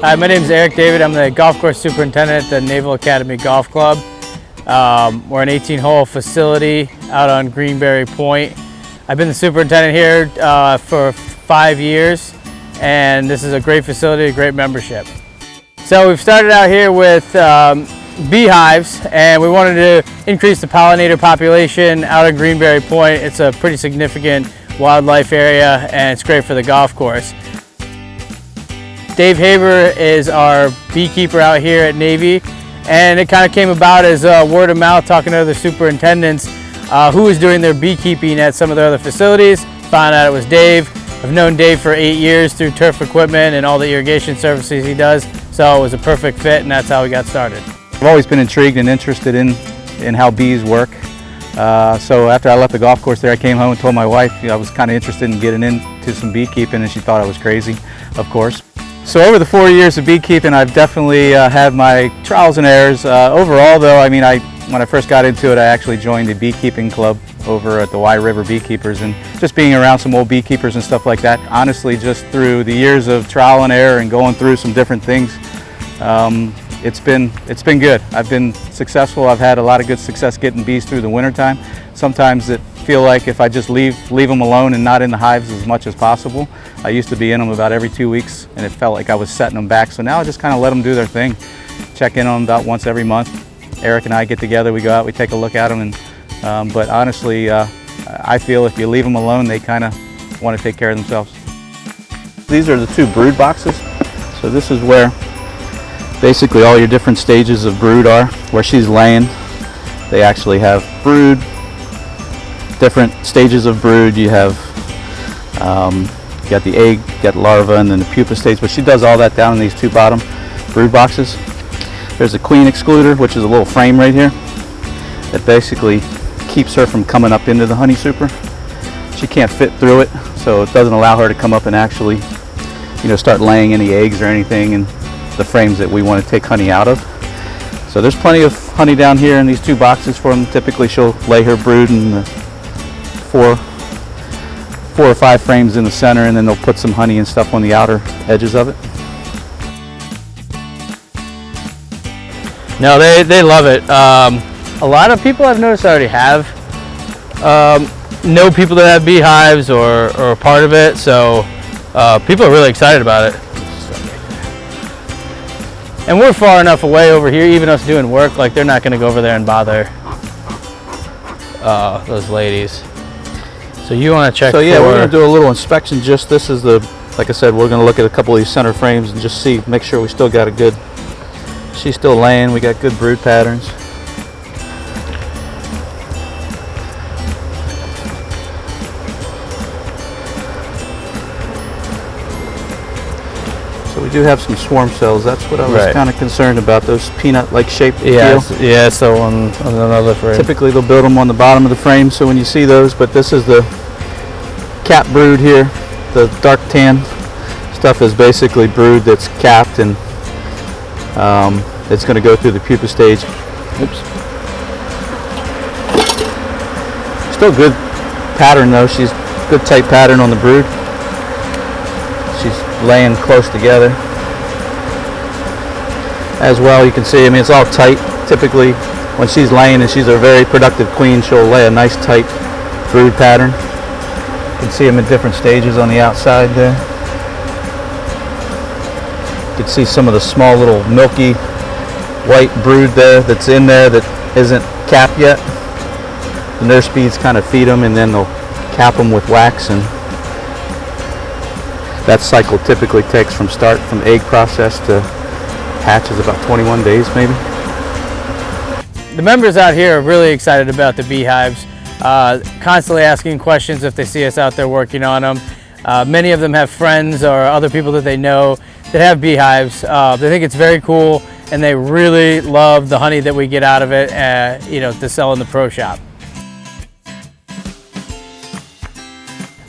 Hi, my name is Eric David. I'm the golf course superintendent at the Naval Academy Golf Club. We're an 18-hole facility out on Greenberry Point. I've been the superintendent here for 5 years, and this is a great facility, a great membership. So we've started out here with beehives, and we wanted to increase the pollinator population out on Greenberry Point. It's a pretty significant wildlife area, and it's great for the golf course. Dave Haber is our beekeeper out here at Navy, and it kind of came about as word of mouth, talking to other superintendents who was doing their beekeeping at some of the other facilities. Found out it was Dave. I've known Dave for 8 years through turf equipment and all the irrigation services he does, so it was a perfect fit, and that's how we got started. I've always been intrigued and interested in how bees work. So after I left the golf course there, I came home and told my wife I was kind of interested in getting into some beekeeping, and she thought I was crazy, of course. So over the 4 years of beekeeping, I've definitely had my trials and errors. Overall though, when I first got into it, I actually joined the beekeeping club over at the Wye River Beekeepers, and just being around some old beekeepers and stuff like that, honestly, just through the years of trial and error and going through some different things, it's been good. I've been successful. I've had a lot of good success getting bees through the wintertime. Sometimes it feel like if I just leave them alone and not in the hives as much as possible. I used to be in them about every 2 weeks, and it felt like I was setting them back. So now I just kind of let them do their thing. Check in on them about once every month. Eric and I get together, we go out, we take a look at them, and but honestly, I feel if you leave them alone, they kind of want to take care of themselves. These are the 2 brood boxes. So this is where basically all your different stages of brood are. Where she's laying, they actually have brood, different stages of brood. You have you got the egg, you got larva, and then the pupa stage, but she does all that down in these 2 bottom brood boxes. There's a queen excluder, which is a little frame right here that basically keeps her from coming up into the honey super. She can't fit through it, so it doesn't allow her to come up and actually, start laying any eggs or anything in the frames that we want to take honey out of. So there's plenty of honey down here in these 2 boxes for them. Typically she'll lay her brood in the 4 or 5 frames in the center, and then they'll put some honey and stuff on the outer edges of it. No, they love it. A lot of people I've noticed already have know people that have beehives or are part of it, so people are really excited about it. And we're far enough away over here, even us doing work, like they're not going to go over there and bother those ladies. So you want to check? So yeah, we're going to do a little inspection. This is like I said, we're going to look at a couple of these center frames and just make sure we still got she's still laying, we got good brood patterns. So we do have some swarm cells. That's what I was kind of concerned about, those peanut-like shaped deals. Yeah, so on another frame. Typically they'll build them on the bottom of the frame, so when you see those, but this is the cap brood here. The dark tan stuff is basically brood that's capped, and it's going to go through the pupa stage. Oops. Still good pattern though. She's good tight pattern on the brood. She's laying close together as well. You can see, it's all tight. Typically when she's laying and she's a very productive queen, she'll lay a nice tight brood pattern. You can see them in different stages on the outside there. You can see some of the small little milky white brood there that's in there that isn't capped yet. The nurse bees kind of feed them, and then they'll cap them with wax, and that cycle typically takes from egg process to hatch is about 21 days maybe. The members out here are really excited about the beehives, constantly asking questions if they see us out there working on them. Many of them have friends or other people that they know that have beehives. They think it's very cool, and they really love the honey that we get out of it, to sell in the pro shop.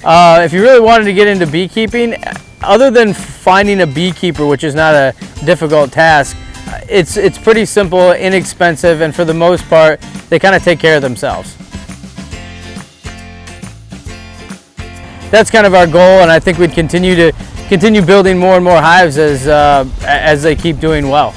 If you really wanted to get into beekeeping, other than finding a beekeeper, which is not a difficult task, it's pretty simple, inexpensive, and for the most part, they kind of take care of themselves. That's kind of our goal, and I think we'd continue to continue building more and more hives as they keep doing well.